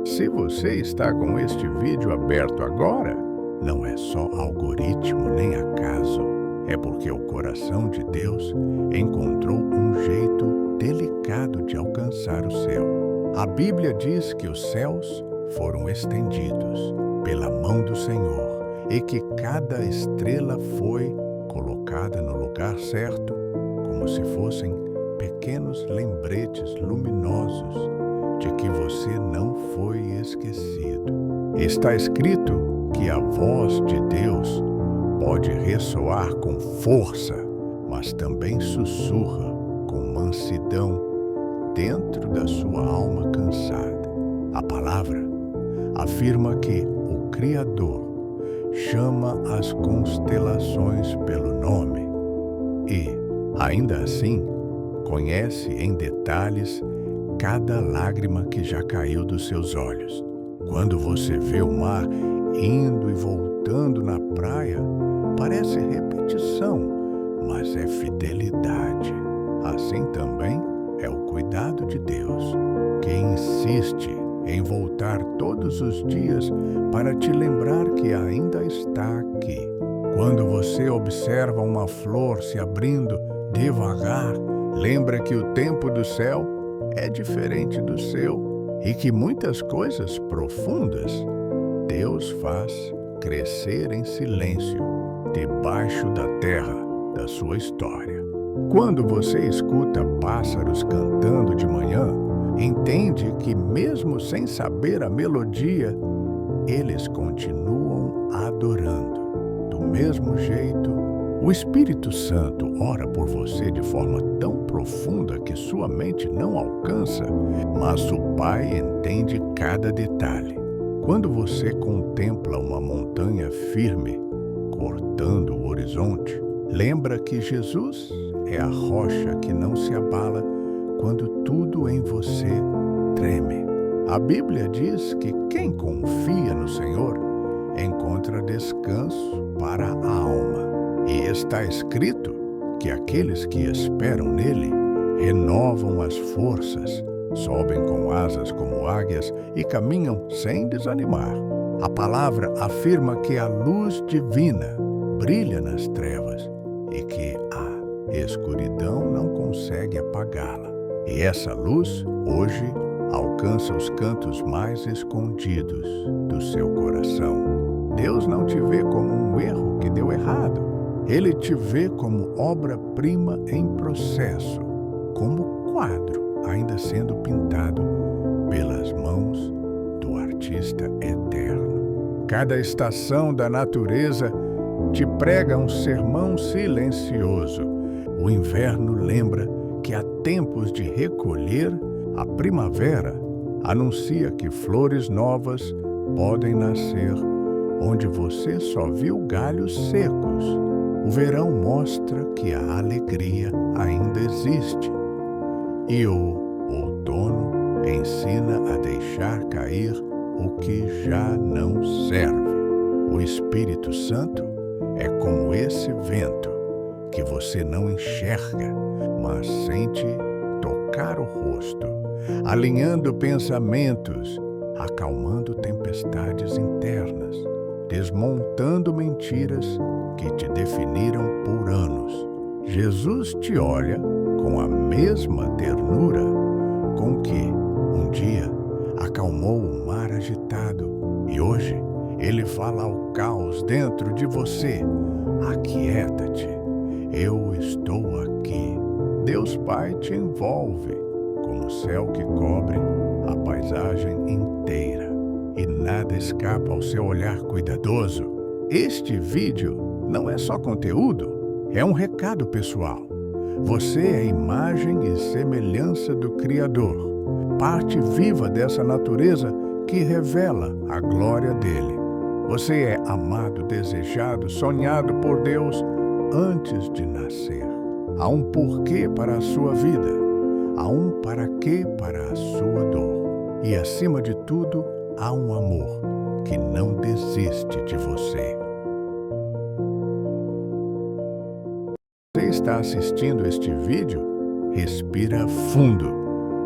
Se você está com este vídeo aberto agora, não é só algoritmo nem acaso. É porque o coração de Deus encontrou um jeito delicado de alcançar o céu. A Bíblia diz que os céus foram estendidos pela mão do Senhor e que cada estrela foi colocada no lugar certo, como se fossem pequenos lembretes luminosos de que você não foi esquecido. Está escrito que a voz de Deus pode ressoar com força, mas também sussurra com mansidão dentro da sua alma cansada. A palavra afirma que o Criador chama as constelações pelo nome e, ainda assim, conhece em detalhes cada lágrima que já caiu dos seus olhos. Quando você vê o mar indo e voltando na praia, parece repetição, mas é fidelidade. Assim também é o cuidado de Deus, que insiste em voltar todos os dias para te lembrar que ainda está aqui. Quando você observa uma flor se abrindo devagar, lembra que o tempo do céu é diferente do seu e que muitas coisas profundas Deus faz crescer em silêncio debaixo da terra da sua história. Quando você escuta pássaros cantando de manhã, entende que mesmo sem saber a melodia, eles continuam adorando. Do mesmo jeito, o Espírito Santo ora por você de forma tão profunda que sua mente não alcança, mas o Pai entende cada detalhe. Quando você contempla uma montanha firme, cortando o horizonte, lembra que Jesus é a rocha que não se abala quando tudo em você treme. A Bíblia diz que quem confia no Senhor encontra descanso para a alma. E está escrito que aqueles que esperam nele renovam as forças, sobem com asas como águias e caminham sem desanimar. A palavra afirma que a luz divina brilha nas trevas e que a escuridão não consegue apagá-la. E essa luz, hoje, alcança os cantos mais escondidos do seu coração. Deus não te vê como um erro que deu errado. Ele te vê como obra-prima em processo, como quadro ainda sendo pintado pelas mãos do artista eterno. Cada estação da natureza te prega um sermão silencioso. O inverno lembra que há tempos de recolher, a primavera anuncia que flores novas podem nascer onde você só viu galhos secos. O verão mostra que a alegria ainda existe. E o outono ensina a deixar cair o que já não serve. O Espírito Santo é como esse vento que você não enxerga, mas sente tocar o rosto, alinhando pensamentos, acalmando tempestades internas, desmontando mentiras que te definiram por anos. Jesus te olha com a mesma ternura com que um dia acalmou o mar agitado e hoje ele fala ao caos dentro de você: aquieta-te, eu estou aqui. Deus Pai te envolve como o céu que cobre a paisagem inteira e nada escapa ao seu olhar cuidadoso. Este vídeo não é só conteúdo, é um recado pessoal. Você é imagem e semelhança do Criador, parte viva dessa natureza que revela a glória dele. Você é amado, desejado, sonhado por Deus antes de nascer. Há um porquê para a sua vida, há um para quê para a sua dor. E acima de tudo, há um amor que não desiste de você. Você está assistindo este vídeo? Respira fundo,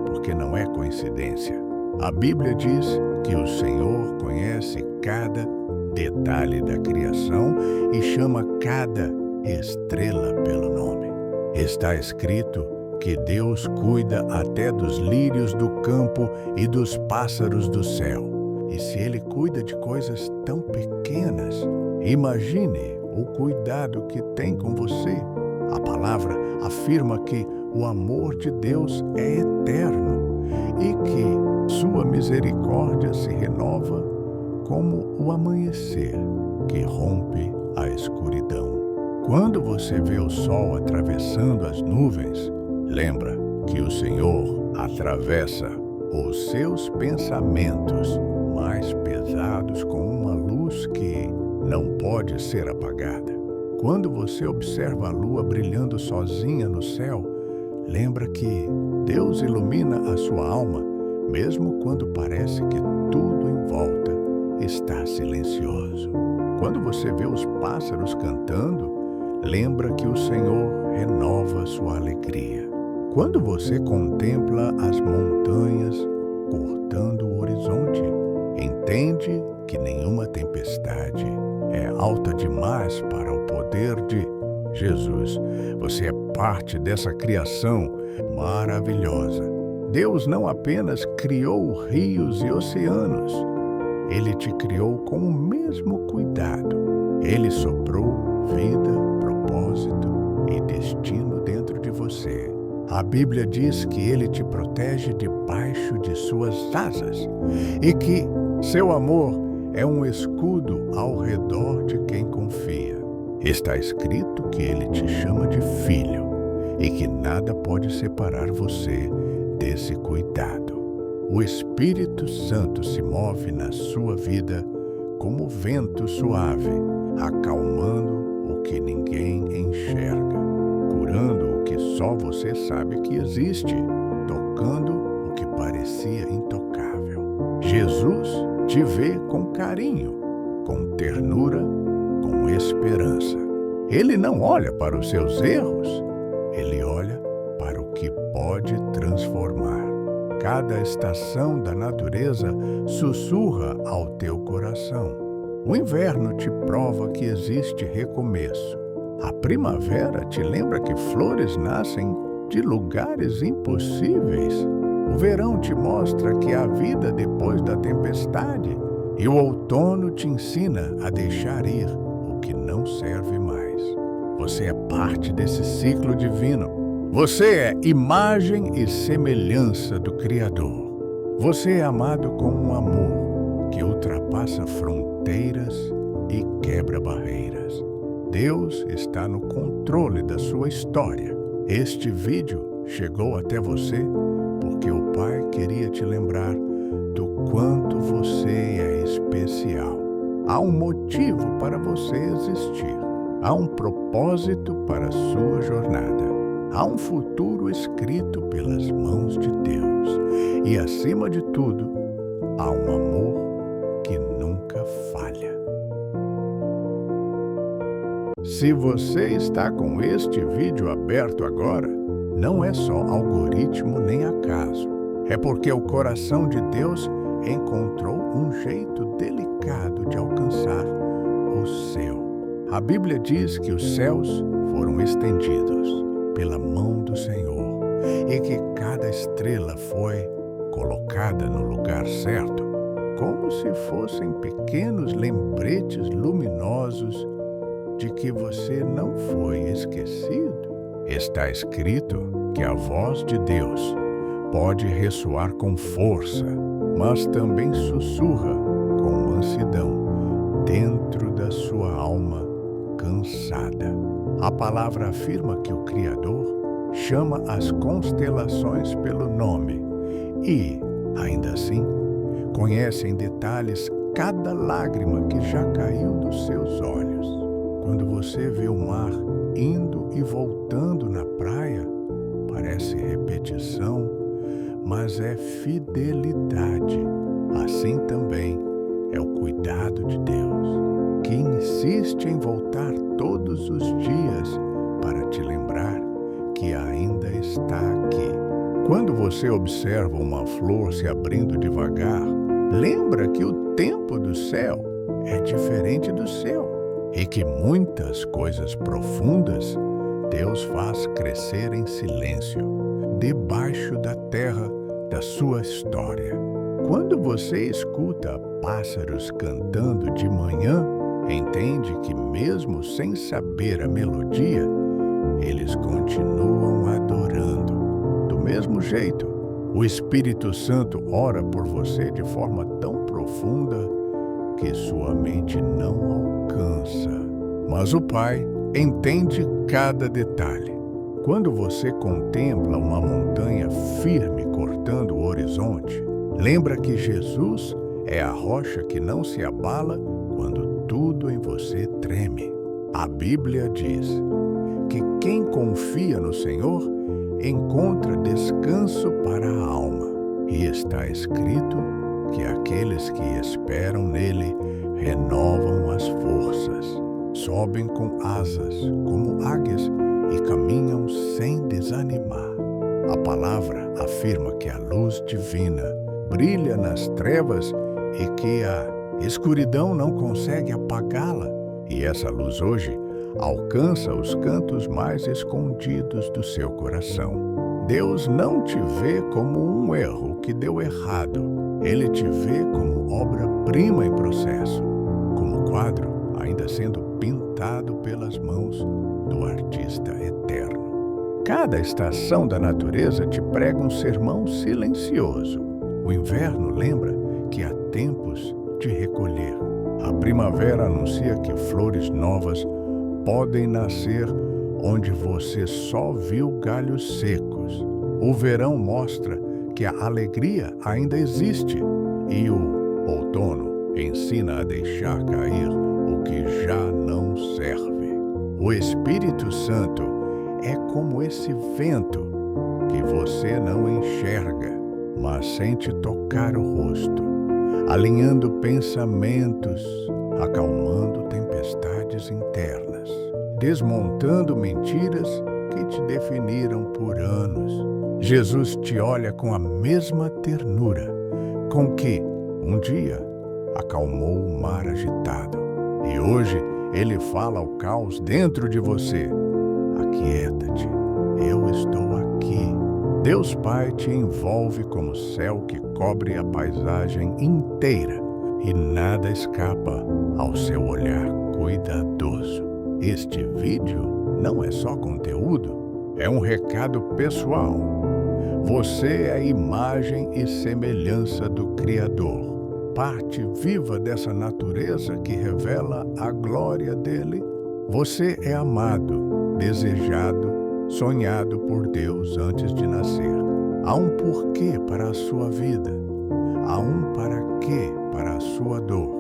porque não é coincidência. A Bíblia diz que o Senhor conhece cada detalhe da criação e chama cada estrela pelo nome. Está escrito que Deus cuida até dos lírios do campo e dos pássaros do céu. E se Ele cuida de coisas tão pequenas, imagine o cuidado que tem com você. A palavra afirma que o amor de Deus é eterno e que sua misericórdia se renova como o amanhecer que rompe a escuridão. Quando você vê o sol atravessando as nuvens, lembra que o Senhor atravessa os seus pensamentos mais pesados com uma luz que não pode ser apagada. Quando você observa a lua brilhando sozinha no céu, lembra que Deus ilumina a sua alma, mesmo quando parece que tudo em volta está silencioso. Quando você vê os pássaros cantando, lembra que o Senhor renova sua alegria. Quando você contempla as montanhas cortando o horizonte, entende que nenhuma tempestade é alta demais para o poder de Jesus. Você é parte dessa criação maravilhosa. Deus não apenas criou rios e oceanos, Ele te criou com o mesmo cuidado. Ele soprou vida, propósito e destino dentro de você. A Bíblia diz que Ele te protege debaixo de suas asas e que seu amor é um escudo ao redor de quem confia. Está escrito que Ele te chama de filho e que nada pode separar você desse cuidado. O Espírito Santo se move na sua vida como vento suave, acalmando o que ninguém enxerga, curando o que só você sabe que existe, tocando o que parecia intocável. Jesus te vê com carinho, com ternura, com esperança. Ele não olha para os seus erros, Ele olha para o que pode transformar. Cada estação da natureza sussurra ao teu coração. O inverno te prova que existe recomeço. A primavera te lembra que flores nascem de lugares impossíveis. O verão te mostra que há vida depois da tempestade. E o outono te ensina a deixar ir o que não serve mais. Você é parte desse ciclo divino. Você é imagem e semelhança do Criador. Você é amado com um amor que ultrapassa fronteiras e quebra barreiras. Deus está no controle da sua história. Este vídeo chegou até você porque o Pai queria te lembrar do quanto você é especial. Há um motivo para você existir. Há um propósito para a sua jornada. Há um futuro escrito pelas mãos de Deus. E, acima de tudo, há um amor que nunca falha. Se você está com este vídeo aberto agora, não é só algoritmo nem acaso. É porque o coração de Deus encontrou um jeito delicado de alcançar o seu. A Bíblia diz que os céus foram estendidos pela mão do Senhor e que cada estrela foi colocada no lugar certo, como se fossem pequenos lembretes luminosos de que você não foi esquecido. Está escrito que a voz de Deus pode ressoar com força, mas também sussurra com mansidão dentro da sua alma cansada. A palavra afirma que o Criador chama as constelações pelo nome e, ainda assim, conhece em detalhes cada lágrima que já caiu dos seus olhos. Quando você vê o mar indo e voltando na praia, parece repetição, mas é fidelidade. Assim também é o cuidado de Deus, que insiste em voltar todos os dias para te lembrar que ainda está aqui. Quando você observa uma flor se abrindo devagar, Lembra que o tempo do céu é diferente do seu e que muitas coisas profundas Deus faz crescer em silêncio, debaixo da terra da sua história. Quando você escuta pássaros cantando de manhã, entende que mesmo sem saber a melodia, eles continuam adorando. Do mesmo jeito, o Espírito Santo ora por você de forma tão profunda que sua mente não alcança. Mas o Pai entende cada detalhe. Quando você contempla uma montanha firme cortando o horizonte, lembra que Jesus é a rocha que não se abala quando tudo em você treme. A Bíblia diz que quem confia no Senhor encontra descanso para a alma. E está escrito que aqueles que esperam nele renovam as forças, sobem com asas como águias e caminham sem desanimar. A palavra afirma que a luz divina brilha nas trevas e que a escuridão não consegue apagá-la. E essa luz hoje alcança os cantos mais escondidos do seu coração. Deus não te vê como um erro que deu errado. Ele te vê como obra-prima em processo, como quadro ainda sendo pintado pelas mãos do artista eterno. Cada estação da natureza te prega um sermão silencioso. O inverno lembra que há tempos de recolher. A primavera anuncia que flores novas podem nascer onde você só viu galhos secos. O verão mostra que a alegria ainda existe e o outono ensina a deixar cair o que já não serve. O Espírito Santo é como esse vento que você não enxerga, mas sente tocar o rosto, alinhando pensamentos, acalmando tempestades internas, desmontando mentiras que te definiram por anos. Jesus te olha com a mesma ternura com que, um dia, acalmou o mar agitado. E hoje, Ele fala ao caos dentro de você. Aquieta-te, eu estou aqui. Deus Pai te envolve como o céu que cobre a paisagem inteira e nada escapa ao seu olhar cuidadoso. Este vídeo não é só conteúdo, é um recado pessoal. Você é a imagem e semelhança do Criador, parte viva dessa natureza que revela a glória dele. Você é amado, desejado, sonhado por Deus antes de nascer. Há um porquê para a sua vida, há um para quê para a sua dor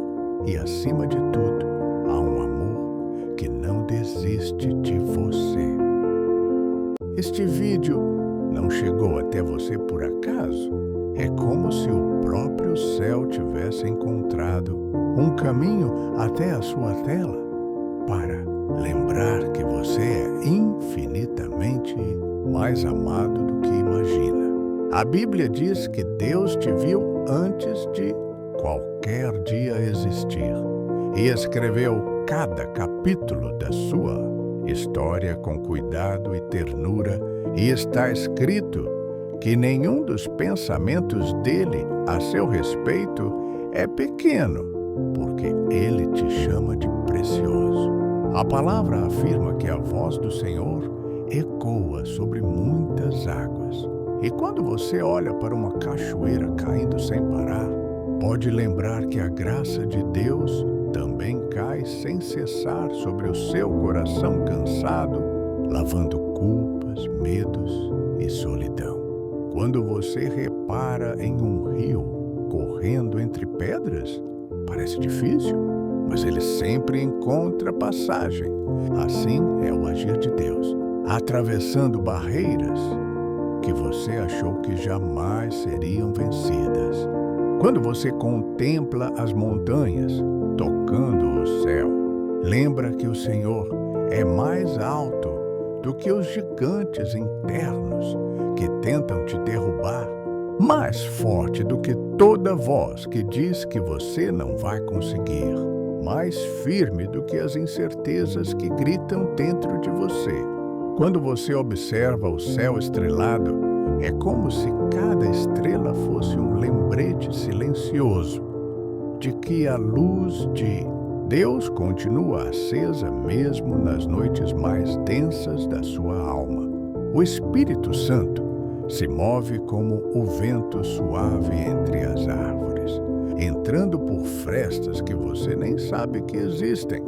e, acima de tudo, há um amor que não desiste de você. Este vídeo não chegou até você por acaso. É como se o próprio céu tivesse encontrado um caminho até a sua tela para lembrar que você é infinitamente mais amado do que imagina. A Bíblia diz que Deus te viu antes de qualquer dia existir e escreveu cada capítulo da sua história com cuidado e ternura, e está escrito que nenhum dos pensamentos dele a seu respeito é pequeno, porque ele te chama de precioso. A palavra afirma que a voz do Senhor ecoa sobre muitas águas. E quando você olha para uma cachoeira caindo sem parar, pode lembrar que a graça de Deus também cai sem cessar sobre o seu coração cansado, lavando culpas, medos e solidão. Quando você repara em um rio correndo entre pedras, parece difícil, mas ele sempre encontra passagem. Assim é o agir de Deus, atravessando barreiras que você achou que jamais seriam vencidas. Quando você contempla as montanhas tocando o céu, lembra que o Senhor é mais alto do que os gigantes internos que tentam te derrubar. mais forte do que toda voz que diz que você não vai conseguir, mais firme do que as incertezas que gritam dentro de você. Quando você observa o céu estrelado, é como se cada estrela fosse um lembrete silencioso de que a luz de Deus continua acesa mesmo nas noites mais densas da sua alma. O Espírito Santo se move como o vento suave entre as árvores, entrando por frestas que você nem sabe que existem,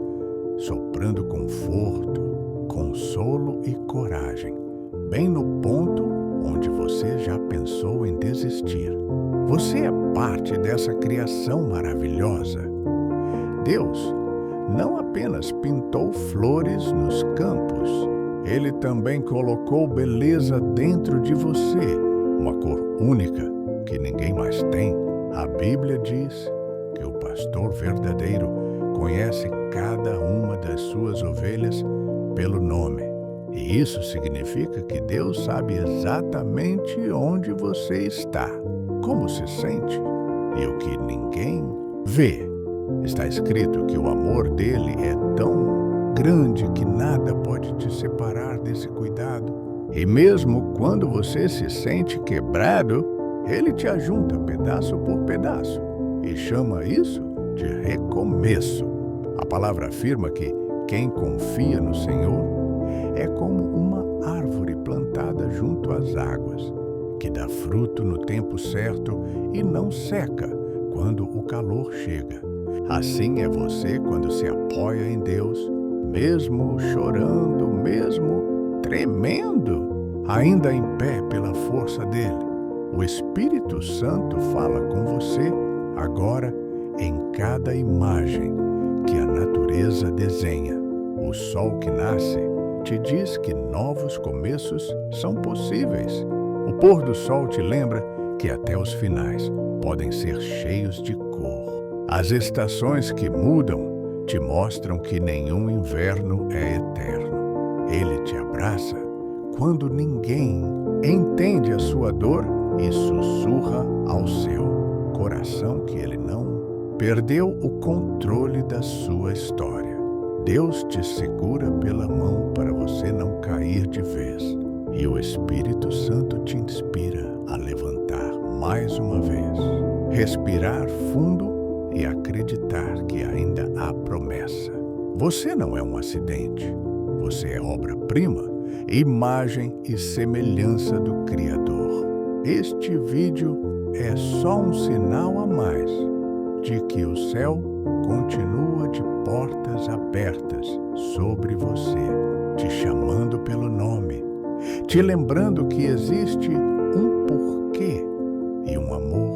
soprando conforto, consolo e coragem, bem no ponto onde você já pensou em desistir. Você é parte dessa criação maravilhosa. Deus não apenas pintou flores nos campos, Ele também colocou beleza dentro de você, uma cor única que ninguém mais tem. A Bíblia diz que o pastor verdadeiro conhece cada uma das suas ovelhas pelo nome. E isso significa que Deus sabe exatamente onde você está, como se sente e o que ninguém vê. Está escrito que o amor dele é tão grande que nada pode te separar desse cuidado. E mesmo quando você se sente quebrado, ele te ajunta pedaço por pedaço e chama isso de recomeço. A palavra afirma que quem confia no Senhor é como uma árvore plantada junto às águas, que dá fruto no tempo certo e não seca quando o calor chega. Assim é você quando se apoia em Deus, mesmo chorando, mesmo tremendo, ainda em pé pela força dele. O Espírito Santo fala com você agora em cada imagem que a natureza desenha. O sol que nasce te diz que novos começos são possíveis. O pôr do sol te lembra que até os finais podem ser cheios de cor. As estações que mudam te mostram que nenhum inverno é eterno. Ele te abraça quando ninguém entende a sua dor e sussurra ao seu coração que ele não perdeu o controle da sua história. Deus te segura pela mão para você não cair de vez. E o Espírito Santo te inspira a levantar mais uma vez, respirar fundo e acreditar que ainda há promessa. Você não é um acidente. Você é obra-prima, imagem e semelhança do Criador. Este vídeo é só um sinal a mais de que o céu continua de portas abertas sobre você, te chamando pelo nome, te lembrando que existe um porquê e um amor